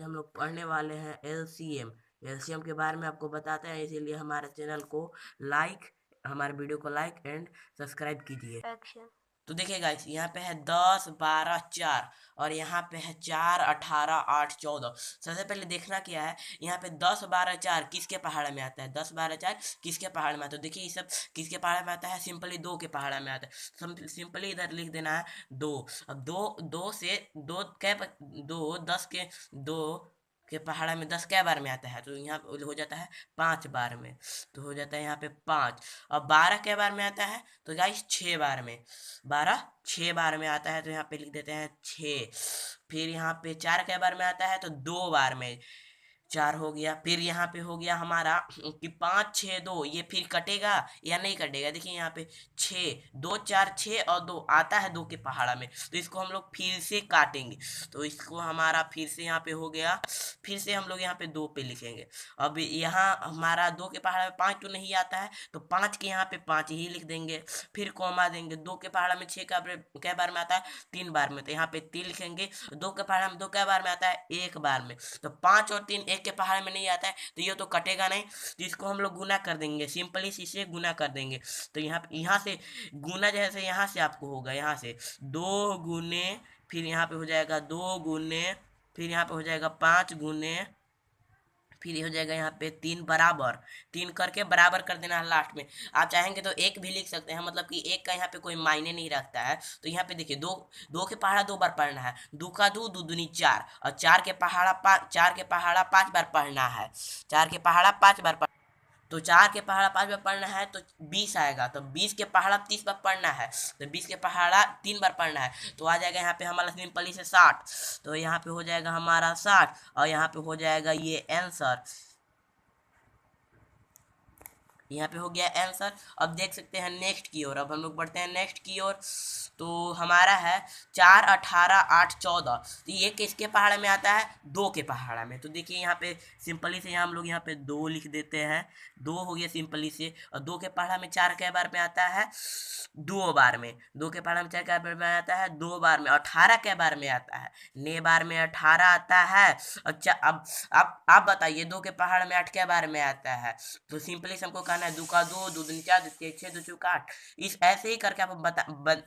हम लोग पढ़ने वाले हैं एलसीएम। एलसीएम के बारे में आपको बताते हैं, इसीलिए हमारे चैनल को लाइक हमारे वीडियो को लाइक एंड सब्सक्राइब कीजिए। एक्शन। तो देखिए गाइस, यहाँ पे है 10 12 4 और यहाँ पे है 4 18 8 14। सबसे पहले देखना क्या है, यहाँ पे 10 12 4 किसके पहाड़ में आता है, 10 12 4 किसके पहाड़ में आता है। तो देखिए ये सब किसके पहाड़ में आता है, सिंपली दो के पहाड़ में आता है। सिंपली इधर लिख देना है दो। अब दो दो से दो कै दो 10 के दो के पहाड़ा में 10 कै बार में आता है, तो यहाँ हो जाता है 5 बार में। तो हो जाता है यहाँ पे 5। अब 12 कै बार में आता है, तो गाइस 6 बार में। 12 6 बार में आता है, तो यहाँ पे लिख देते हैं 6। फिर यहाँ पे 4 कै बार में आता है, तो 2 बार में। 4 हो गया। फिर यहाँ पे हो गया हमारा कि 5 6 2, ये फिर कटेगा या नहीं कटेगा। देखिए यहाँ पे 6 2 4 6 और 2 आता है 2 के पहाड़ा में, तो इसको हम लोग फिर से काटेंगे। तो इसको हमारा फिर से यहाँ पे हो गया। फिर से हम लोग यहाँ पे 2 पे लिखेंगे। अब यहाँ हमारा 2 के पहाड़ा में 5 तो नहीं आता है, तो 5 के यहाँ पे 5 ही लिख देंगे। फिर कॉमा देंगे। 2 के पहाड़ा में 6 कै बार में आता है, 3 बार में, तो यहाँ पे 3 लिखेंगे। 2 के पहाड़ा में 2 कै बार में आता है, 1 बार में। तो 5 और 3 एक के पहाड़ में नहीं आता है, तो ये तो कटेगा नहीं। तो इसको हम लोग गुना कर देंगे, सिंपली इसे गुना कर देंगे। तो यहाँ से गुना जैसे यहाँ से आपको होगा, यहाँ से 2 गुने, फिर यहाँ पे हो जाएगा 2 गुने, फिर यहाँ पे हो जाएगा 5 गुने, फिर हो जाएगा यहाँ पे 3 बराबर। 3 करके बराबर कर देना है लास्ट में। आप चाहेंगे तो एक भी लिख सकते हैं, मतलब कि एक का यहाँ पे कोई मायने नहीं रखता है। तो यहाँ पे देखिए, दो दो के पहाड़ा 2 बार पढ़ना है, दो का दो, दो दूनी 4, और 4 के पहाड़ा 5, 4 के पहाड़ा 5 बार पढ़ना है। 4 के पहाड़ा 5 बार तो 4 के पहाड़ा 5 बार पढ़ना है, तो 20 आएगा। तो 20 के पहाड़ा 30 बार पढ़ना है, तो 20 के पहाड़ा 3 बार पढ़ना है, तो आ जाएगा यहाँ पे हमारा सिंपली से 60। तो यहाँ पे हो जाएगा हमारा 60, और यहाँ पे हो जाएगा ये आंसर। यहाँ पे हो गया आंसर। अब देख सकते हैं नेक्स्ट की ओर। अब हम लोग बढ़ते हैं नेक्स्ट की ओर। तो हमारा है 4 18 8 14। तो ये किसके पहाड़ में आता है, 2 के पहाड़ा में। तो देखिए यहाँ पे सिंपली से हम लोग यहाँ पे 2 लिख देते हैं। 2 हो गया सिंपली से। और 2 के पहाड़ा में 4 कै बार में आता है, 2 बार में। 2 के पहाड़ा में 4 कै बार में आता है, 2 बार में। 18 कै बार में आता है, ने बार में 18 आता है। अच्छा, अब आप बताइए 2 के पहाड़ में 8 कै बार में आता है। तो सिंपली हमको कहना है 2 का 2, 2 दूनी 4, 2 के 6, 2 चौका 8। इस ऐसे ही करके आपको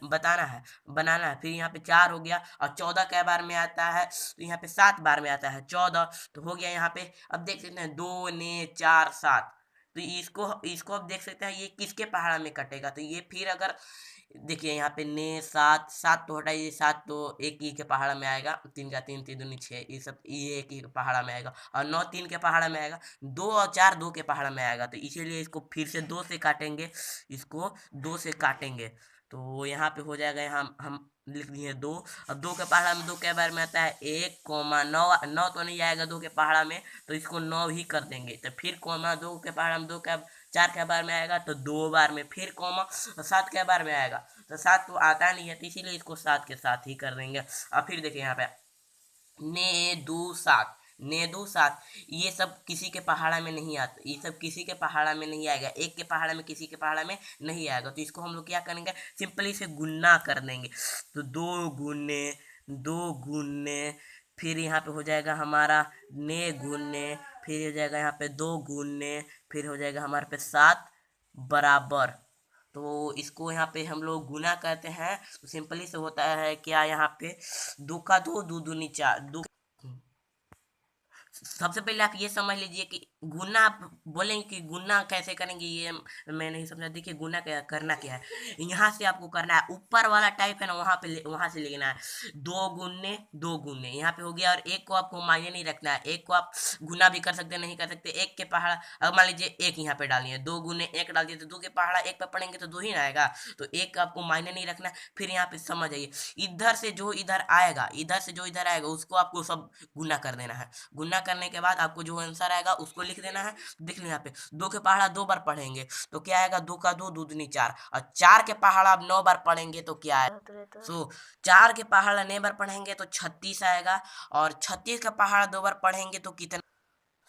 बताना है, बनाना है। फिर यहाँ पे 4 हो गया। और 14 कै बार में आता है, तो यहाँ पे 7 बार में आता है 14। तो हो गया यहाँ पे। अब देख सकते हैं 2 ने 4 7। तो इसको अब देख सकते हैं ये किसके पहाड़ा में कटेगा। तो ये फिर अगर देखिए यहाँ पे ने 7 7 तो हटाइए, 7 तो एक ही के पहाड़ा में आएगा। 3 का 3, 3 दूनी 6, ये सब ये एक ही के पहाड़ा में आएगा। और 9 3 के पहाड़ा में आएगा। 2 और 4 2 के पहाड़ा में आएगा, तो इसीलिए इसको फिर से 2 से काटेंगे। इसको 2 से काटेंगे, तो यहाँ पे हो जाएगा। यहाँ हम लिख दिए 2। अब 2 के पहाड़ा में 2 कै बार में आता है, 1 कोमा 9। 9 तो नहीं आएगा 2 के पहाड़ा में, तो इसको 9 ही कर देंगे। तो फिर कोमा 2 के पहाड़ा में 2 कै 4 कै बार में आएगा, तो 2 बार में। फिर कोमा 7 कै बार में आएगा, तो 7 तो आता नहीं है, तो इसीलिए इसको 7 के साथ ही कर देंगे। और फिर देखिए यहाँ पे ने दो 7, ने दो 7, ये सब किसी के पहाड़ा में नहीं आता। ये सब किसी के पहाड़ा में नहीं आएगा, एक के पहाड़ा में किसी के पहाड़ा में नहीं आएगा। तो इसको हम लोग क्या करेंगे, सिंपली से गुन्ना कर देंगे। तो 2 गुने, फिर यहाँ पे हो जाएगा हमारा ने गुने, फिर हो जाएगा यहाँ पे 2 गुने, फिर हो जाएगा हमारे पे 7 बराबर। तो इसको यहाँ पे हम लोग गुना करते हैं, तो सिंपली से होता है क्या, यहाँ पे 2 का 2, 2 दूनी 4, 2। सबसे पहले आप ये समझ लीजिए कि गुना, आप बोलेंगे कि गुना कैसे करेंगे, ये मैं नहीं समझा। देखिए गुना क्या करना क्या है, यहाँ से आपको करना है, ऊपर वाला टाइप है ना, वहां से लेना है। 2 गुने 2 गुने यहाँ पे हो गया। और एक को आपको मायने नहीं रखना है, एक को आप गुना भी कर सकते नहीं कर सकते। एक के पहाड़ा, अब मान लीजिए एक यहाँ पे डालिए, 2 गुने 1 डाल दिए, तो 2 के पहाड़ा 1 पे पढ़ेंगे तो 2 ही ना आएगा। तो एक आपको मायने नहीं रखना। फिर यहाँ पे समझ आइए, इधर से जो इधर आएगा, इधर से जो इधर आएगा, उसको आपको सब गुना कर देना है। गुना करने के बाद आपको जो आंसर आएगा उसको लिख देना है। देख लो यहाँ पे 2 के पहाड़ा 2 बार पढ़ेंगे, तो क्या आएगा, 2 का 2, 2 दूनी 4। और 4 के पहाड़ा आप 9 बार पढ़ेंगे तो क्या आएगा, सो 4 के पहाड़ा 9 बार पढ़ेंगे तो 36 आएगा। और 36 का पहाड़ा 2 बार पढ़ेंगे तो कितना,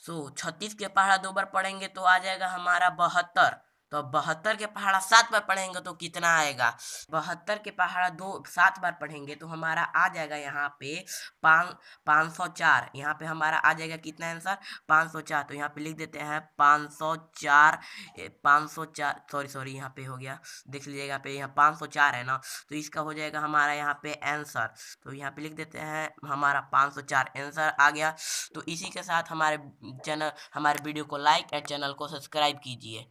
36 के पहाड़ा 2 बार पढ़ेंगे तो आ जाएगा हमारा 72। तो 72 के पहाड़ा 7 बार पढ़ेंगे तो कितना आएगा? 72 के पहाड़ा 7 बार पढ़ेंगे तो हमारा आ जाएगा यहाँ पे 504। यहाँ पे हमारा आ जाएगा कितना आंसर? 504। तो यहाँ पे लिख देते हैं 504। 504, सॉरी सॉरी, यहाँ पे हो गया, देख लीजिएगा पे यहाँ 504 है ना, तो इसका हो जाएगा हमारा यहाँ पे आंसर। तो यहाँ पे लिख देते हैं हमारा 504 आंसर आ गया। तो इसी के साथ हमारे वीडियो को लाइक और चैनल को सब्सक्राइब कीजिए।